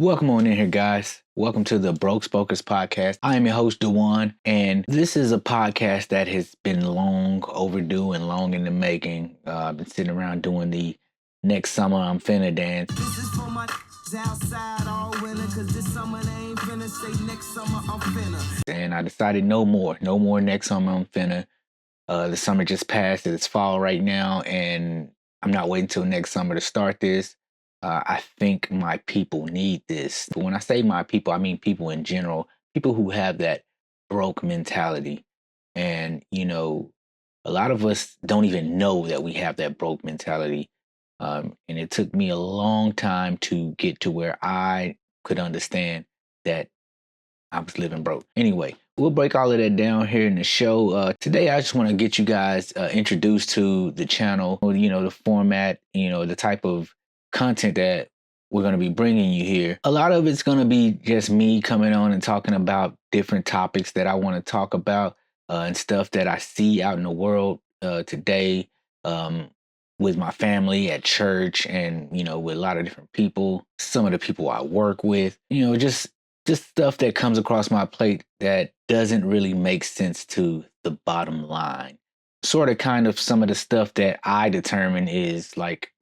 Welcome on in here, guys. Welcome to the Broke Spokers podcast. I am your host, Dewuan, and this is a podcast that has been long overdue and long in the making. I've been sitting around doing the next summer I'm finna dance. This is for my outside all winter, cause this summer they ain't finna say next summer I'm finna. And I decided no more next summer I'm finna. The summer just passed, it's fall right now, and I'm not waiting till next summer to start this. I think my people need this. But when I say my people, I mean people in general, people who have that broke mentality. And, a lot of us don't even know that we have that broke mentality. And it took me a long time to get to where I could understand that I was living broke. Anyway, we'll break all of that down here in the show. Today, I just want to get you guys introduced to the channel, the format, the type of content that we're going to be bringing you here. A lot of it's going to be just me coming on and talking about different topics that I want to talk about and stuff that I see out in the world today with my family at church and, with a lot of different people, some of the people I work with, just stuff that comes across my plate that doesn't really make sense to the bottom line. Sort of kind of some of the stuff that I determine is like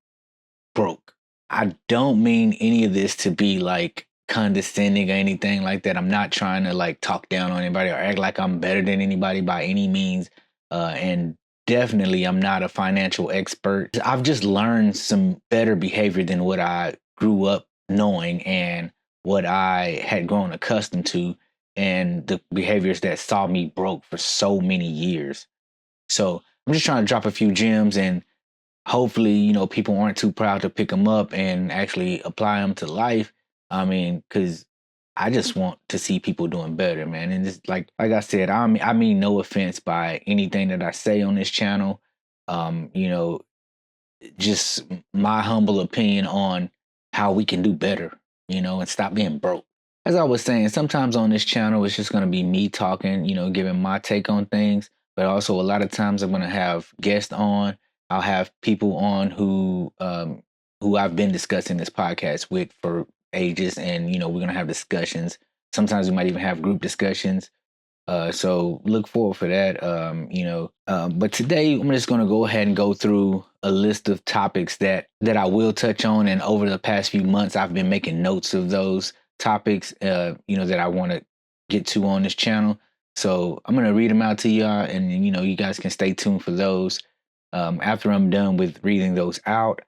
broke. I don't mean any of this to be like condescending or anything like that. I'm not trying to like talk down on anybody or act like I'm better than anybody by any means. And definitely I'm not a financial expert. I've just learned some better behavior than what I grew up knowing and what I had grown accustomed to, and the behaviors that saw me broke for so many years. So I'm just trying to drop a few gems, and hopefully, people aren't too proud to pick them up and actually apply them to life. I mean, because I just want to see people doing better, man. And it's like I said, I mean no offense by anything that I say on this channel. Um, you know, just my humble opinion on how we can do better, and stop being broke. As I was saying, sometimes on this channel, it's just going to be me talking, giving my take on things. But also, a lot of times, I'm going to have guests on. I'll have people on who I've been discussing this podcast with for ages, and we're going to have discussions. Sometimes we might even have group discussions. So look forward for that. But today I'm just going to go ahead and go through a list of topics that I will touch on. And over the past few months, I've been making notes of those topics, that I want to get to on this channel. So I'm going to read them out to y'all, and you guys can stay tuned for those. After I'm done with reading those out,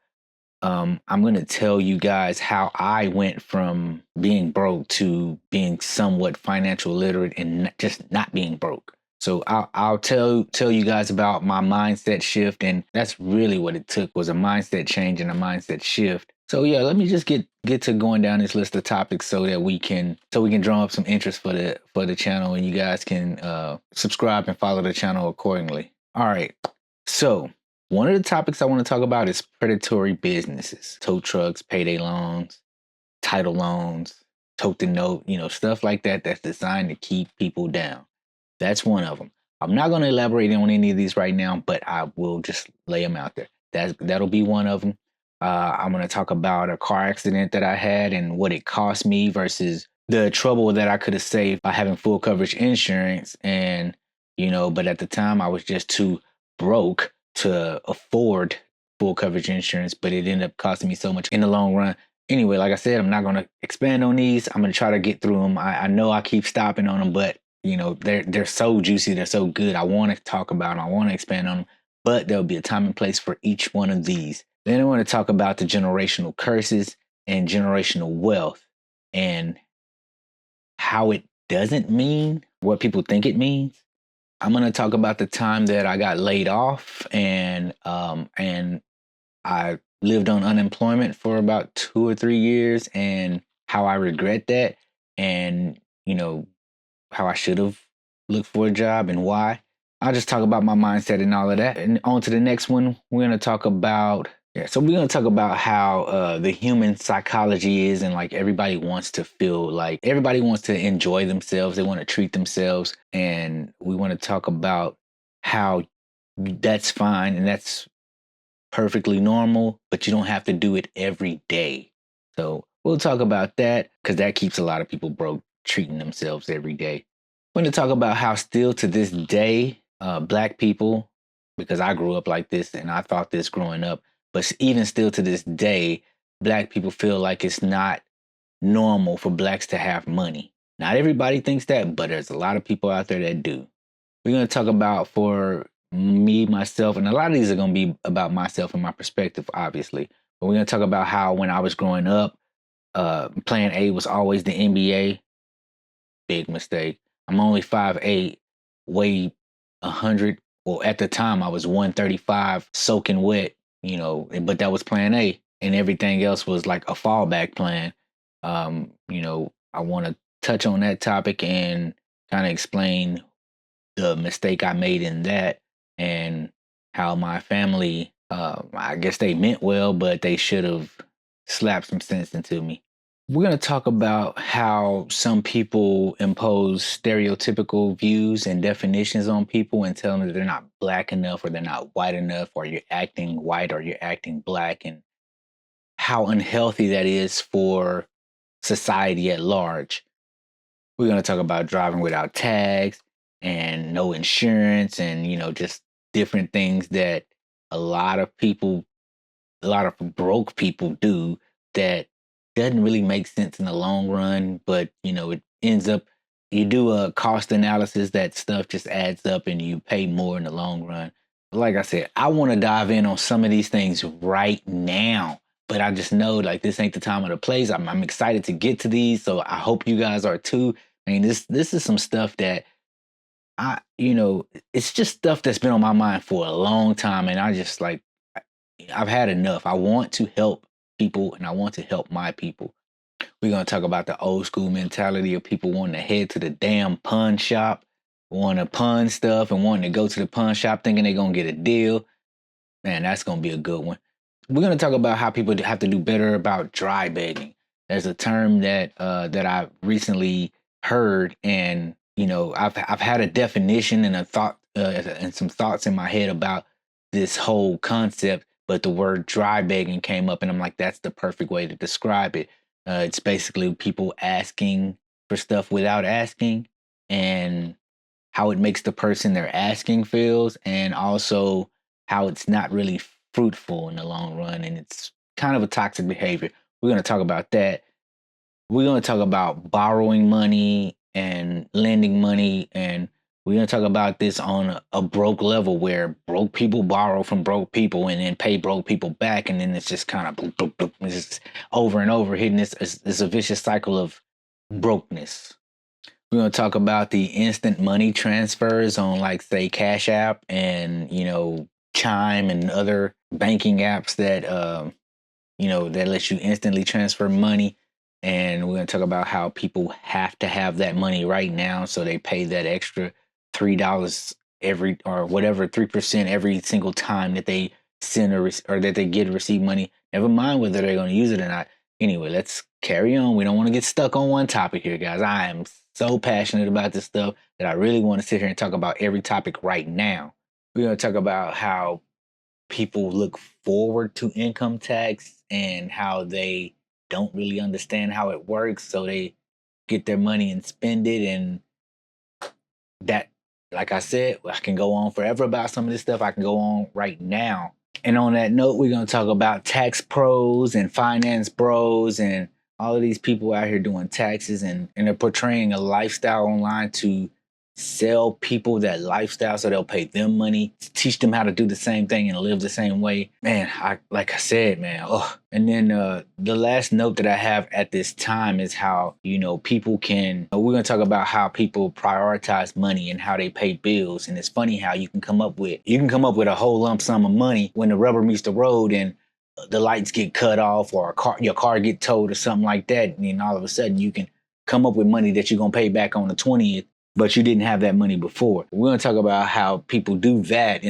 I'm going to tell you guys how I went from being broke to being somewhat financial literate and just not being broke. So I'll tell you guys about my mindset shift, and that's really what it took, was a mindset change and a mindset shift. So yeah, let me just get to going down this list of topics so that we can drum up some interest for the channel, and you guys can subscribe and follow the channel accordingly. All right, so one of the topics I want to talk about is predatory businesses, tow trucks, payday loans, title loans, token note, stuff like that that's designed to keep people down. That's one of them. I'm not going to elaborate on any of these right now, but I will just lay them out there. That'll be one of them. I'm going to talk about a car accident that I had and what it cost me versus the trouble that I could have saved by having full coverage insurance. And, but at the time I was just too broke to afford full coverage insurance, but it ended up costing me so much in the long run. Anyway, like I said, I'm not going to expand on these. I'm going to try to get through them. I know I keep stopping on them, but they're so juicy, they're so good. I want to talk about them. I want to expand on them, but there'll be a time and place for each one of these. Then I want to talk about the generational curses and generational wealth and how it doesn't mean what people think it means. I'm going to talk about the time that I got laid off and I lived on unemployment for about 2 or 3 years, and how I regret that, and how I should have looked for a job and why. I'll just talk about my mindset and all of that. And on to the next one, we're going to talk about how the human psychology is, and like everybody wants to feel like everybody wants to enjoy themselves. They want to treat themselves. And we want to talk about how that's fine and that's perfectly normal, but you don't have to do it every day. So We'll talk about that because that keeps a lot of people broke, treating themselves every day. We're going to talk about how still to this day, Black people, because I grew up like this and I thought this growing up, but even still to this day, Black people feel like it's not normal for Blacks to have money. Not everybody thinks that, but there's a lot of people out there that do. We're going to talk about for me, myself, and a lot of these are going to be about myself and my perspective, obviously. But we're going to talk about how when I was growing up, plan A was always the NBA. Big mistake. I'm only 5'8", weigh 100. Well, at the time I was 135, soaking wet. But that was plan A, and everything else was like a fallback plan. I want to touch on that topic and kind of explain the mistake I made in that, and how my family, I guess they meant well, but they should have slapped some sense into me. We're going to talk about how some people impose stereotypical views and definitions on people and tell them that they're not Black enough or they're not white enough, or you're acting white or you're acting Black, and how unhealthy that is for society at large. We're going to talk about driving without tags and no insurance, and, just different things that a lot of broke people do that doesn't really make sense in the long run, but it ends up, you do a cost analysis, that stuff just adds up and you pay more in the long run. Like I said, I want to dive in on some of these things right now, but I just know like this ain't the time or the place. I'm excited to get to these, so I hope you guys are too. I mean, this is some stuff that it's just stuff that's been on my mind for a long time, and I just like, I've had enough. I want to help people and I want to help my people. We're going to talk about the old school mentality of people wanting to head to the damn pawn shop, wanting to pawn stuff and wanting to go to the pawn shop thinking they're going to get a deal. Man, that's going to be a good one. We're going to talk about how people have to do better about dry begging. There's a term that I recently heard, and I've had a definition and a thought and some thoughts in my head about this whole concept, but the word dry begging came up, and I'm like, that's the perfect way to describe it. It's basically people asking for stuff without asking, and how it makes the person they're asking feels, and also how it's not really fruitful in the long run, and it's kind of a toxic behavior. We're going to talk about that. We're going to talk about borrowing money and lending money, and we're going to talk about this on a broke level where broke people borrow from broke people and then pay broke people back, and then it's just kind of boop, boop, boop. It's just over and over hitting this. It's a vicious cycle of brokenness. We're going to talk about the instant money transfers on, like, say, Cash App and, Chime and other banking apps that, that let you instantly transfer money. And we're going to talk about how people have to have that money right now, so they pay that extra $3 every, or whatever, 3% every single time that they send or that they get or receive money. Never mind whether they're going to use it or not. Anyway, let's carry on. We don't want to get stuck on one topic here, guys. I am so passionate about this stuff that I really want to sit here and talk about every topic right now. We're going to talk about how people look forward to income tax and how they don't really understand how it works. So they get their money and spend it. And that, like I said, I can go on forever about some of this stuff. I can go on right now. And on that note, we're going to talk about tax pros and finance bros and all of these people out here doing taxes, and they're portraying a lifestyle online to sell people that lifestyle so they'll pay them money, teach them how to do the same thing and live the same way. Man, like I said, man. Oh. And then the last note that I have at this time is how, people can, we're going to talk about how people prioritize money and how they pay bills. And it's funny how you can come up with a whole lump sum of money when the rubber meets the road and the lights get cut off, or your car get towed or something like that. And then all of a sudden you can come up with money that you're going to pay back on the 20th, but you didn't have that money before. We're going to talk about how people do that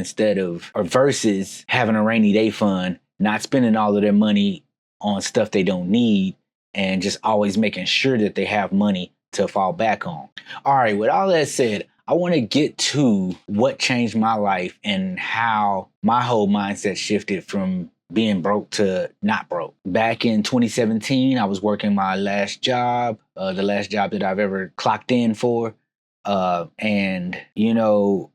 versus having a rainy day fund, not spending all of their money on stuff they don't need, and just always making sure that they have money to fall back on. All right, with all that said, I want to get to what changed my life and how my whole mindset shifted from being broke to not broke. Back in 2017, I was working my last job, the last job that I've ever clocked in for. And the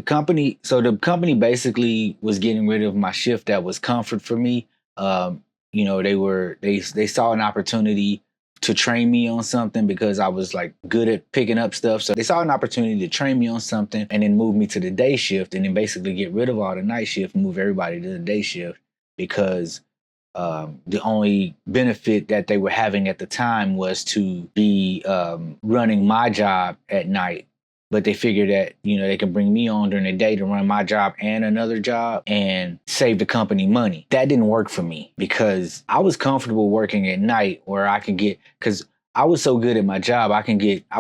company basically was getting rid of my shift that was comfort for me. They saw an opportunity to train me on something because I was like good at picking up stuff. So they saw an opportunity to train me on something and then move me to the day shift and then basically get rid of all the night shift, move everybody to the day shift because the only benefit that they were having at the time was to be running my job at night. But they figured that, they could bring me on during the day to run my job and another job and save the company money. That didn't work for me because I was comfortable working at night where because I was so good at my job, I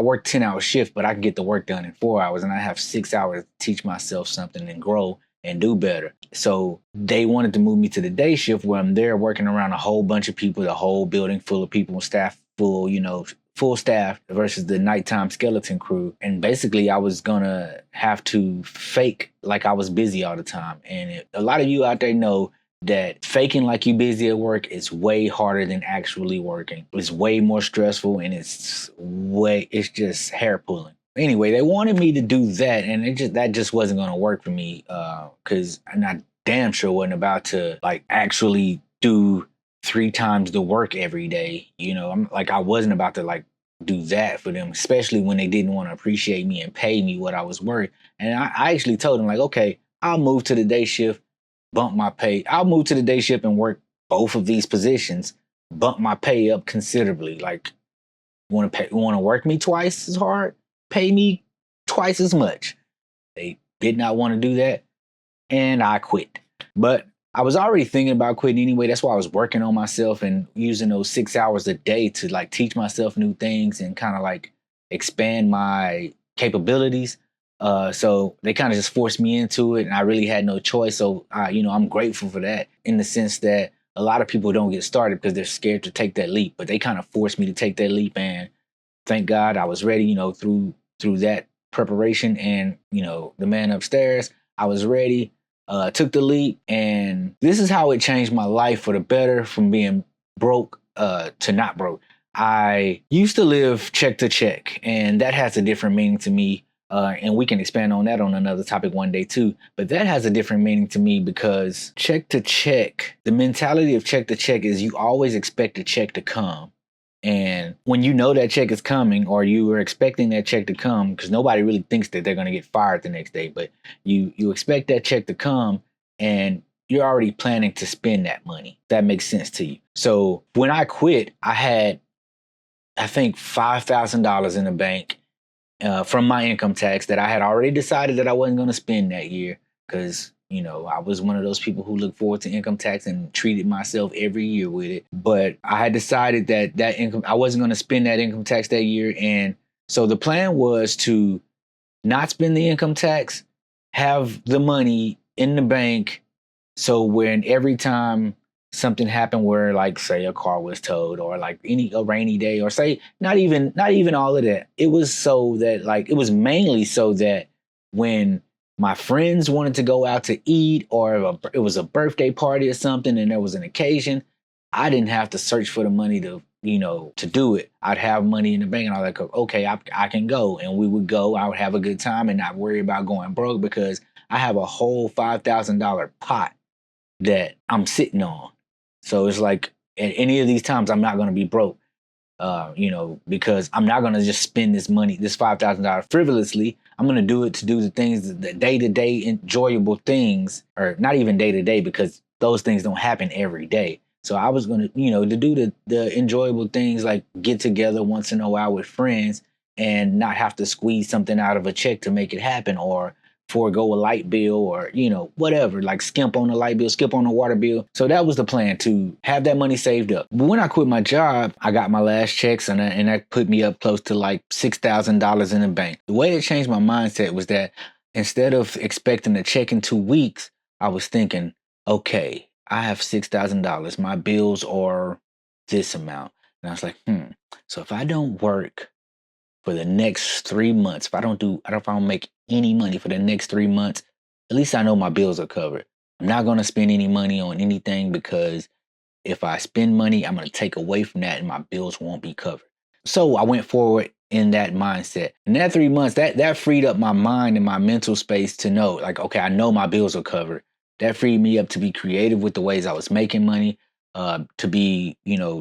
work 10-hour shift, but I can get the work done in 4 hours and I have 6 hours to teach myself something and grow and do better. So they wanted to move me to the day shift where I'm there working around a whole bunch of people, the whole building full of people, staff full, full staff versus the nighttime skeleton crew. And basically I was gonna have to fake like I was busy all the time. And a lot of you out there know that faking like you busy at work is way harder than actually working. It's way more stressful and it's just hair pulling. Anyway, they wanted me to do that, and that just wasn't going to work for me because I damn sure wasn't about to like actually do 3 times the work every day. I wasn't about to like do that for them, especially when they didn't want to appreciate me and pay me what I was worth. And I actually told them like, okay, I'll move to the day shift, bump my pay. I'll move to the day shift and work both of these positions, bump my pay up considerably. Like, want to work me twice as hard? Pay me twice as much. They did not want to do that, and I quit. But I was already thinking about quitting anyway. That's why I was working on myself and using those 6 hours a day to like teach myself new things and kind of like expand my capabilities. So they kind of just forced me into it, and I really had no choice. So I'm grateful for that in the sense that a lot of people don't get started because they're scared to take that leap, but they kind of forced me to take that leap, and thank God I was ready, through that preparation and, the man upstairs, I was ready, took the leap. And this is how it changed my life for the better from being broke to not broke. I used to live check to check, and that has a different meaning to me. And we can expand on that on another topic one day too. But that has a different meaning to me because check to check, the mentality of check to check is you always expect a check to come. And when you know that check is coming or you are expecting that check to come, because nobody really thinks that they're going to get fired the next day, but you expect that check to come and you're already planning to spend that money. That makes sense to you. So when I quit, I had, I think, $5,000 in the bank from my income tax that I had already decided that I wasn't going to spend that year because I was one of those people who look forward to income tax and treated myself every year with it. But I had decided that income, I wasn't going to spend that income tax that year. And so the plan was to not spend the income tax, have the money in the bank. So when every time something happened where like, say a car was towed or like a rainy day or say, not even all of that. It was so that like, it was mainly so that when my friends wanted to go out to eat or it was a birthday party or something and there was an occasion, I didn't have to search for the money to do it. I'd have money in the bank and I was like, okay, I can go. And we would go, I would have a good time and not worry about going broke because I have a whole $5,000 pot that I'm sitting on. So it's like at any of these times, I'm not going to be broke. Because I'm not going to just spend this money, this $5,000 frivolously. I'm going to do it to do the things, the day-to-day enjoyable things, or not even day-to-day because those things don't happen every day. So I was going to, to do the enjoyable things like get together once in a while with friends and not have to squeeze something out of a check to make it happen or forego a light bill or, whatever, like skimp on the light bill, skip on the water bill. So that was the plan, to have that money saved up. But when I quit my job, I got my last checks and that put me up close to like $6,000 in the bank. The way it changed my mindset was that instead of expecting a check in 2 weeks, I was thinking, okay, I have $6,000. My bills are this amount. And I was like, so if I don't work for the next 3 months, if I don't make any money for the next 3 months, at least I know my bills are covered. I'm not going to spend any money on anything because if I spend money, I'm going to take away from that and my bills won't be covered. So I went forward in that mindset. And that 3 months, that freed up my mind and my mental space to know, like, okay, I know my bills are covered. That freed me up to be creative with the ways I was making money, to be,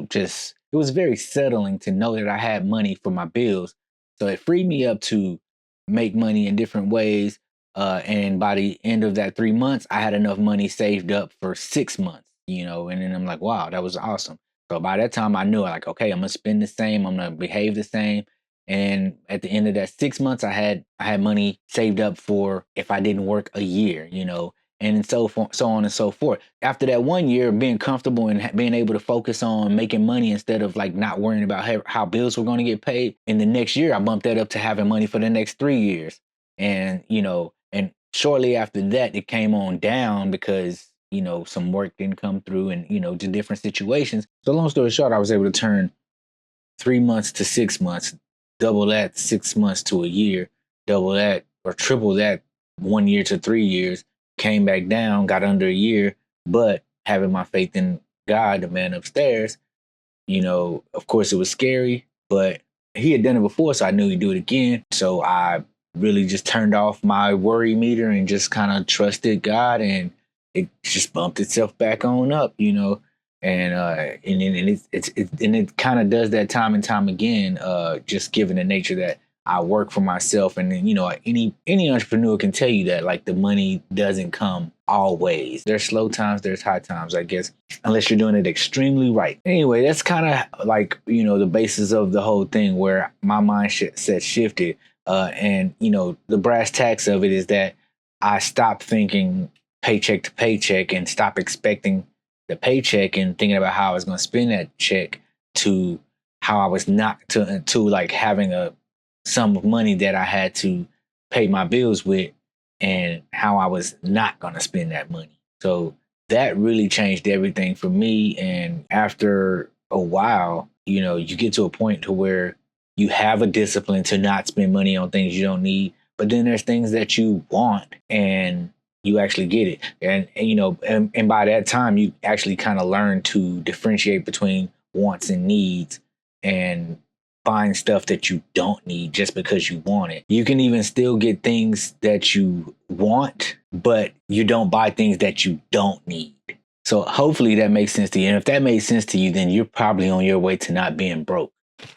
just, it was very settling to know that I had money for my bills. So it freed me up to make money in different ways. And by the end of that 3 months, I had enough money saved up for 6 months, and then I'm like, wow, that was awesome. So by that time I knew like, okay, I'm gonna spend the same, I'm gonna behave the same. And at the end of that 6 months, I had money saved up for if I didn't work a year, and so on and so forth. After that 1 year, being comfortable and being able to focus on making money instead of like not worrying about how bills were going to get paid. In the next year, I bumped that up to having money for the next 3 years, and and shortly after that, it came on down because some work didn't come through, and to different situations. So long story short, I was able to turn 3 months to 6 months, double that 6 months to a year, double that or triple that 1 year to 3 years, came back down, got under a year, but having my faith in God, the man upstairs, of course it was scary, but he had done it before, so I knew he'd do it again. So I really just turned off my worry meter and just kind of trusted God, and it just bumped itself back on up, and it kind of does that time and time again, just given the nature that I work for myself. And then, any entrepreneur can tell you that like the money doesn't come always. There's slow times, there's high times, I guess, unless you're doing it extremely right. Anyway, that's kind of like, the basis of the whole thing where my mindset shifted. And the brass tacks of it is that I stopped thinking paycheck to paycheck and stopped expecting the paycheck and thinking about how I was going to spend that check, to how I was not to like having a sum of money that I had to pay my bills with, and how I was not going to spend that money. So that really changed everything for me. And after a while, you get to a point to where you have a discipline to not spend money on things you don't need, but then there's things that you want and you actually get it. And by that time, you actually kind of learn to differentiate between wants and needs, and find stuff that you don't need just because you want it. You can even still get things that you want, but you don't buy things that you don't need. So hopefully that makes sense to you. And if that made sense to you, then you're probably on your way to not being broke.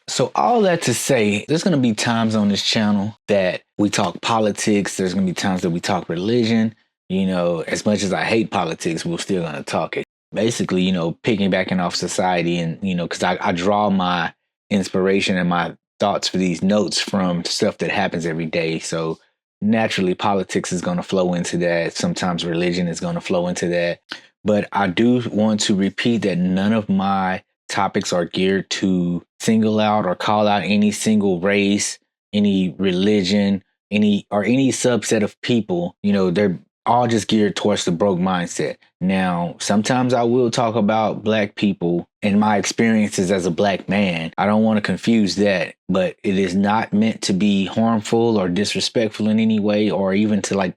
So all that to say, there's going to be times on this channel that we talk politics. There's going to be times that we talk religion. As much as I hate politics, we're still going to talk it. Basically, piggybacking off society, and, because I draw my inspiration and my thoughts for these notes from stuff that happens every day. So naturally, politics is going to flow into that. Sometimes religion is going to flow into that. But I do want to repeat that none of my topics are geared to single out or call out any single race, any religion, any subset of people. They're all just geared towards the broke mindset. Now, sometimes I will talk about Black people and my experiences as a Black man. I don't want to confuse that, but it is not meant to be harmful or disrespectful in any way, or even to like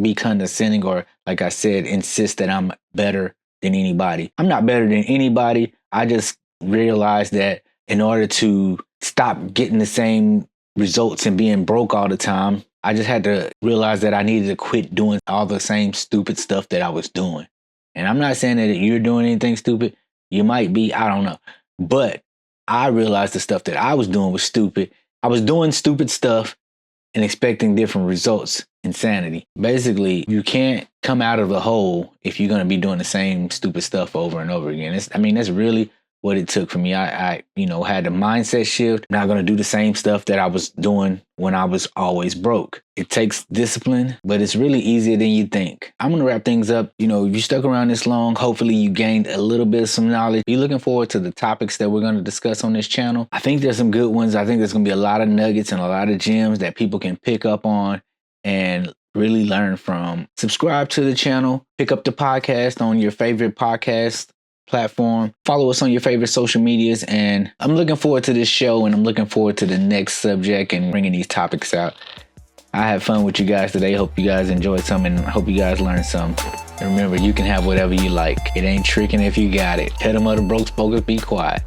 be condescending, or, like I said, insist that I'm better than anybody. I'm not better than anybody. I just realized that in order to stop getting the same results and being broke all the time, I just had to realize that I needed to quit doing all the same stupid stuff that I was doing. And I'm not saying that you're doing anything stupid. You might be, I don't know. But I realized the stuff that I was doing was stupid. I was doing stupid stuff and expecting different results. Insanity. Basically, you can't come out of the hole if you're going to be doing the same stupid stuff over and over again. That's really what it took for me. I had the mindset shift. I'm not going to do the same stuff that I was doing when I was always broke. It takes discipline, but it's really easier than you think. I'm going to wrap things up. If you stuck around this long, hopefully you gained a little bit of some knowledge. Be looking forward to the topics that we're going to discuss on this channel. I think there's some good ones. I think there's going to be a lot of nuggets and a lot of gems that people can pick up on and really learn from. Subscribe to the channel. Pick up the podcast on your favorite podcast platform. Follow us on your favorite social medias. And I'm looking forward to this show, and I'm looking forward to the next subject and bringing these topics out. I had fun with you guys today. Hope you guys enjoyed something. Hope you guys learned some. And remember, you can have whatever you like. It ain't tricking if you got it. Tell them other broke spokers be quiet.